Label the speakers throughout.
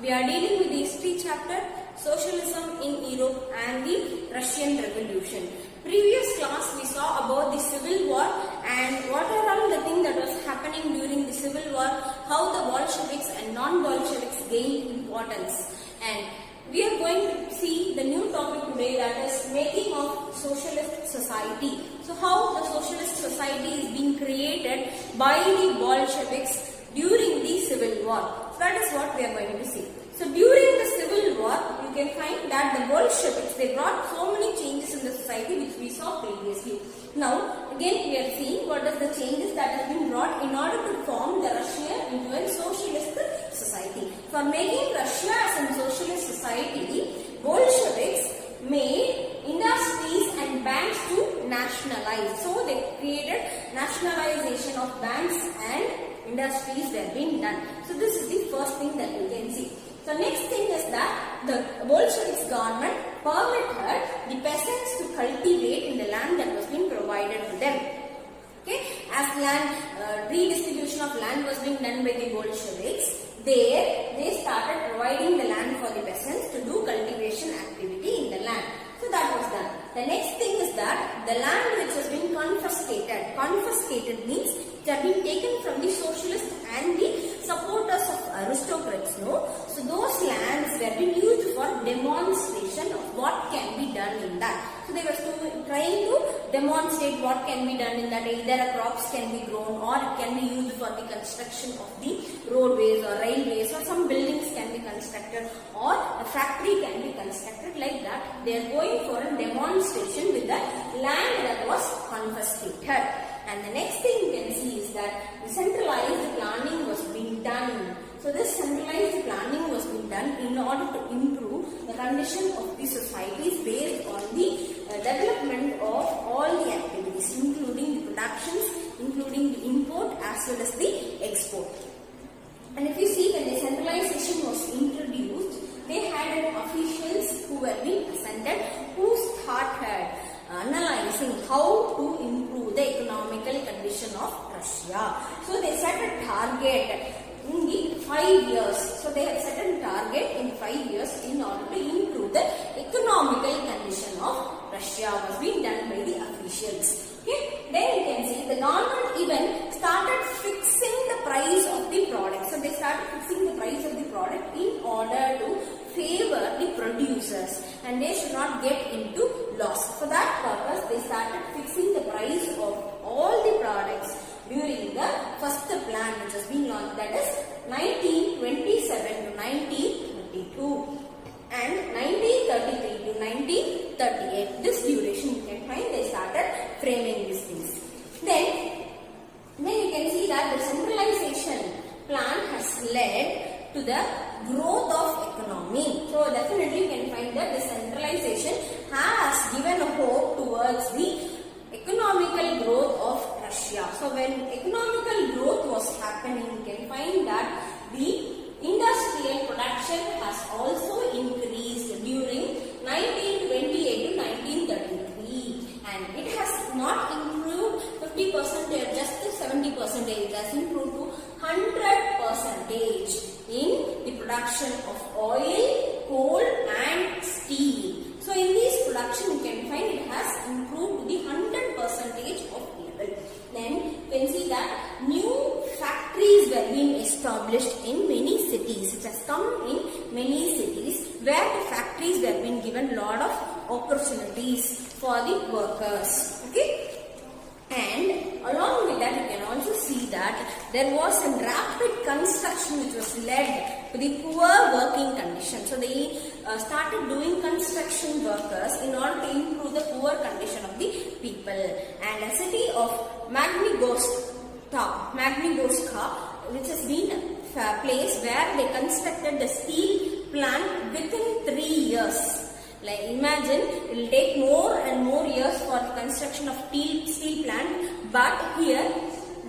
Speaker 1: We are dealing with the history chapter, Socialism in Europe and the Russian Revolution. Previous class we saw about the Civil War and what are all the things that was happening during the Civil War, how the Bolsheviks and non-Bolsheviks gained importance. And we are going to see the new topic today, that is making of socialist society. So how the socialist society is being created by the Bolsheviks during the Civil War. So that is what we are going to see. So during the Civil War, you can find that the Bolsheviks, they brought so many changes in the society which we saw previously. Now again we are seeing what are the changes that have been brought in order to form the Russia into a socialist society. For making Russia as a socialist society, Bolsheviks made industries and banks to nationalize. So they created nationalization of banks and industries were being done. So this is the first thing that you can see. So next thing is that the Bolsheviks government permitted the peasants to cultivate in the land that was being provided to them. Okay, as land redistribution of land was being done by the Bolsheviks, they started providing the land for the peasants to do cultivation activity in the land. So that was done. The next thing is that the land which has been confiscated. Confiscated means it has been taken from the socialists and the supporters of aristocrats. No? So those lands were being used for demonstration of what can be done in that. So they were trying to demonstrate what can be done in that. Either crops can be grown or it can be used for the construction of the roadways or railways, or some buildings can be constructed, or a factory can be constructed, like that. They are going for a demonstration with the land that was confiscated. And the next thing you can see is that the centralized planning was being done. So this centralized planning was being done in order to improve the condition of the societies based on the development of all the activities, including the productions, including the import as well as the export. And if you see, when the centralization was introduced, they had officials who were being ascended, who started analyzing how to improve the economical condition of Russia. So they set a target in the 5 years. So they had set a target in 5 years in order to improve the economical condition of Russia was being done by the officials. Okay. Then you can see the government even started fixing the price of the product. So they started fixing the price of the product in order to favor the producers, and they should not get into loss. For that purpose, they started fixing the price of all the products during the first plan which has been launched, that is 1927 to 1932 and 1933 to 1938. This duration you can find they started framing these things. Then you can see that the centralization plan has led to the growth of economy. So definitely you can find that the centralization has given a hope towards the economical growth of Russia. So when economical growth was happening, you can find that the industrial production has also increased during 1928 to 1933, and it has not improved 50%, just 70%. It has improved to 100% in the production of oil, coal and steel. So in this production you can find it has improved to the 100% of level. Then you can see that new factories were being established in many cities. It has come in many cities where the factories were being given lot of opportunities for the workers. Okay. And along with that you can also see that there was a rapid construction which was led to the poor working condition. So they started doing construction workers in order to improve the poor condition of the people. And a city of Magnitogorsk, which has been a place where they constructed the steel plant within 3 years. Like imagine, it will take more and more years for the construction of steel plant, but here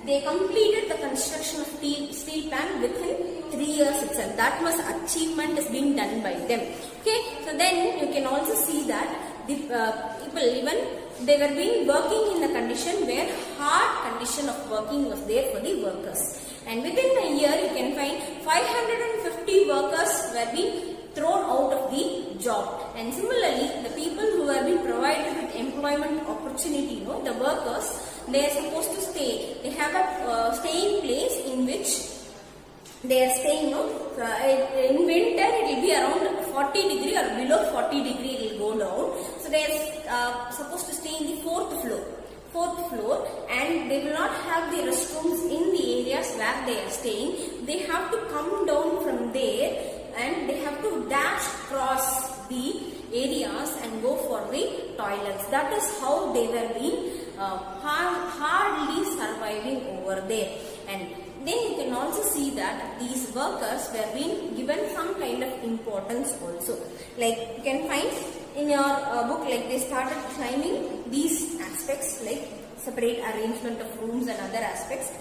Speaker 1: they completed the construction of steel plant within 3 years itself. That much achievement is being done by them. Okay, so then you can also see that the people even they were being working in a condition where hard condition of working was there for the workers. and within a year you can find 550 workers were being thrown out of the job. And similarly, the people who have been provided with employment opportunity, the workers, they are supposed to stay. They have a staying place in which they are staying. In winter it will be around 40 degree or below 40 degree it will go down. So they are supposed to stay in the fourth floor, and they will not have the restrooms in the areas where they are staying. They have to come down from there and they have to dash across the areas and go for the toilets. That is how they were being hardly surviving over there. And then you can also see that these workers were being given some kind of importance also. Like you can find in your book, like they started climbing these aspects like separate arrangement of rooms and other aspects.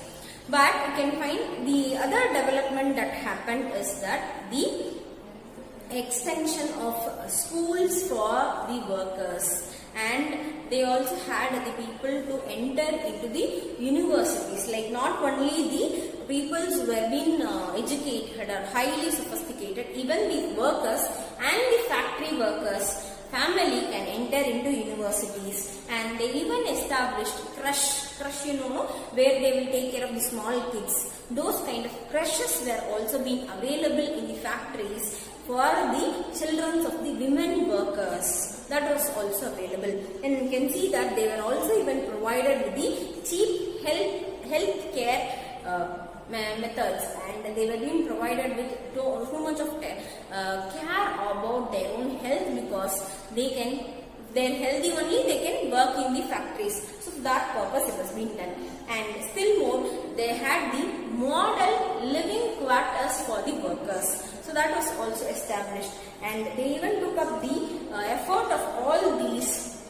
Speaker 1: But you can find the other development that happened is that the extension of schools for the workers, and they also had the people to enter into the universities. Like not only the people who were being educated or highly sophisticated, even the workers and the factory workers family can enter into universities. And they even established crush, where they will take care of the small kids. Those kind of crushes were also being available in the factories for the children of the women workers. That was also available. And you can see that they were also even provided with the cheap health care methods, and they were being provided with so much of care about their own health, because they're healthy only, they can work in the factories. So for that purpose it was being done. And still more, they had the model living quarters for the workers. So that was also established, and they even took up the effort of all these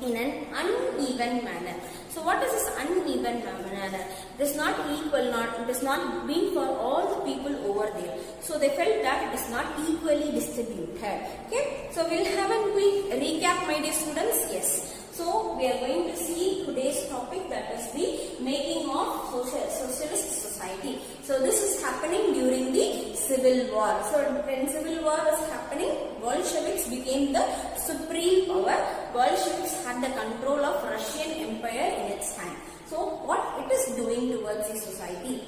Speaker 1: in an uneven manner. So what is this uneven manner? It is not equal, it is not being for all the people over there. So they felt that it is not equally distributed. Okay, so we'll have a quick recap, my dear students. Yes. So we are going to see today's topic, that is the making of socialist society. So this is happening during the Civil War. So when Civil War was happening, Bolsheviks became the supreme power. Bolsheviks had the control of Russian Empire in its hand. So what it is doing towards the society?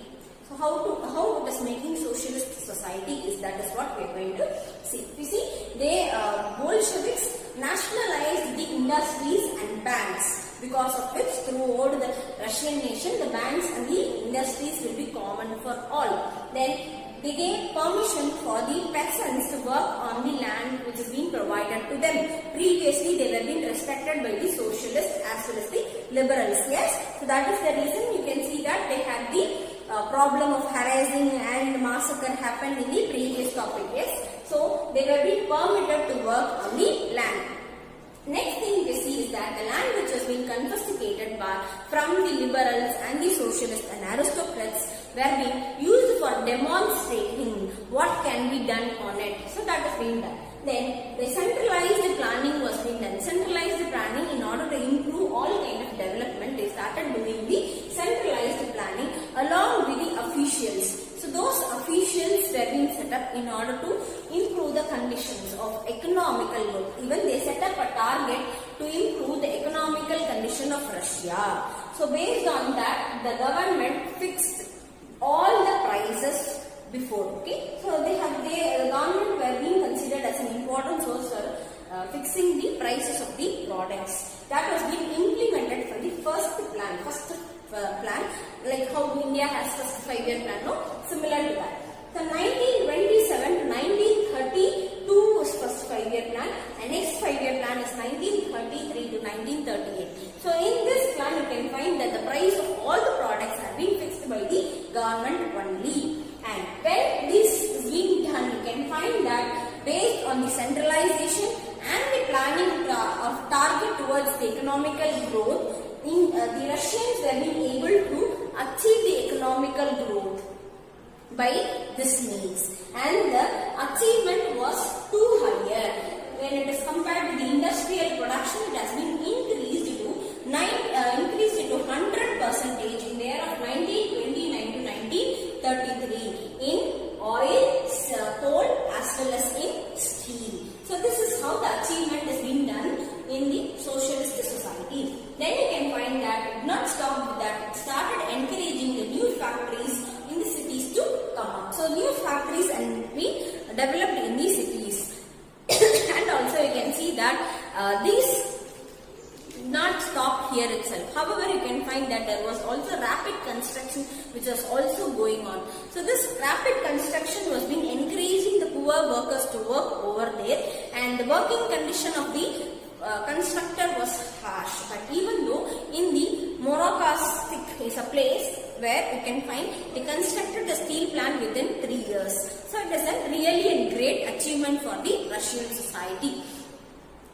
Speaker 1: So how it is making socialist society is, that is what we are going to see. You see, they Bolsheviks nationalized the industries and banks, because of which throughout the Russian nation the banks and the industries will be common for all. Then they gave permission for the peasants to work on the land which is being provided to them. Previously they were being respected by the socialists as well as the liberals. Yes, so that is the reason you can see that they had the problem of harassing and massacre happened in the previous topic. Yes, so they were being permitted to work on the land. Next thing we see is that the land which was being confiscated from the liberals and the socialists and aristocrats were being used for demonstrating what can be done on it. So that is being done. Then the centralized planning was being done. Centralized planning, in order to improve all kind of development, they started doing the centralized planning along with the officials. So those officials were being set up in order to improve the conditions of economical growth. Even they set up a target to improve the economical condition of Russia. So based on that, the government fixed all the prices before. Okay, so the government were being considered as an important source for fixing the prices of the products. That was being implemented for the first plan, like how India has first 5-year plan, no? Similar to that. So 1927 to 1932 was first 5-year plan, and next 5-year plan is 1933 to 1938. So in this plan you can find that the price of all the products are being fixed by the government only. And when this is being done, you can find that based on the centralization and the planning of target towards the economical growth, the Russians were being able to achieve the economical growth by this means, and the achievement was too higher. When it is compared to the industrial production, it has been increased to 100% in the year of 1929 to find that it did not stop with that. It started encouraging the new factories in the cities to come up. So new factories and be developed in the cities. And also you can see that these did not stop here itself. However, you can find that there was also rapid construction which was also going on. So this rapid construction was being encouraging the poor workers to work over there, and the working condition of the constructor was harsh. But even though in the Morocco is a place where you can find they constructed the steel plant within 3 years. So it is a really a great achievement for the Russian society.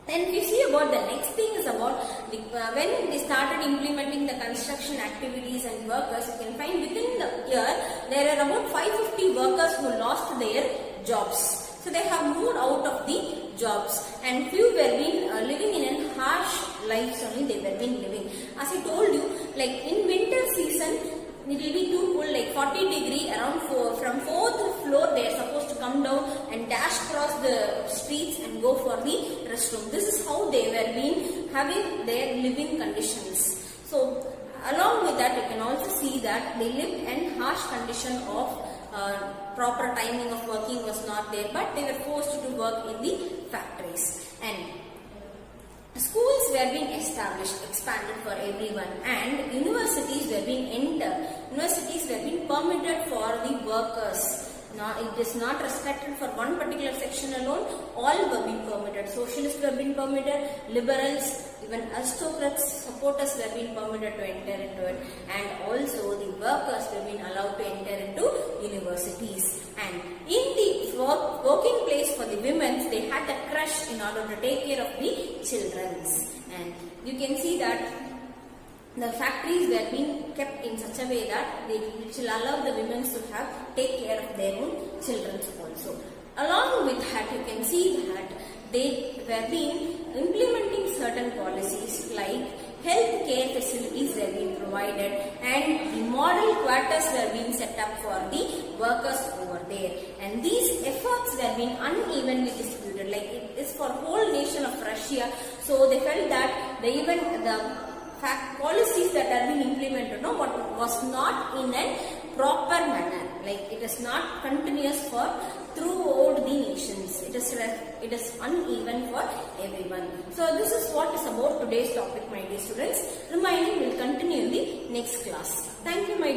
Speaker 1: Then if you see about the next thing is about when they started implementing the construction activities and workers, you can find within the year there are about 550 workers who lost their jobs. So they have moved out of the jobs, and few were been living in a harsh lives only they were been living. As I told you, like in winter season, it will be too cold, like 40 degree around from 4th floor they are supposed to come down and dash across the streets and go for the restroom. This is how they were been having their living conditions. So along with that, you can also see that they lived in harsh condition of proper timing of working was not there, but they were forced to work in the factories. And schools were being established, expanded for everyone, and universities were being entered. Universities were being permitted for the workers. Now, it is not restricted for one particular section alone. All were being permitted. Socialists were being permitted, liberals, even aristocrats, supporters were being permitted to enter into it, and also the workers were being allowed to enter into universities. And in the working place for the women, they had a crush in order to take care of the children. And you can see that the factories were being kept in such a way that which will allow the women to take care of their own children also. Along with that, you can see that they were being implementing certain policies like health care facilities were being provided, and the model quarters were being set up for the workers over there. And these efforts were being unevenly distributed, like it is for whole nation of Russia. So they felt that the policies that are being implemented was not in a proper manner, like it is not continuous for throughout the nations. It is uneven for everyone. So this is what is about today's topic, my dear students. Remaining will continue in the next class. Thank you, my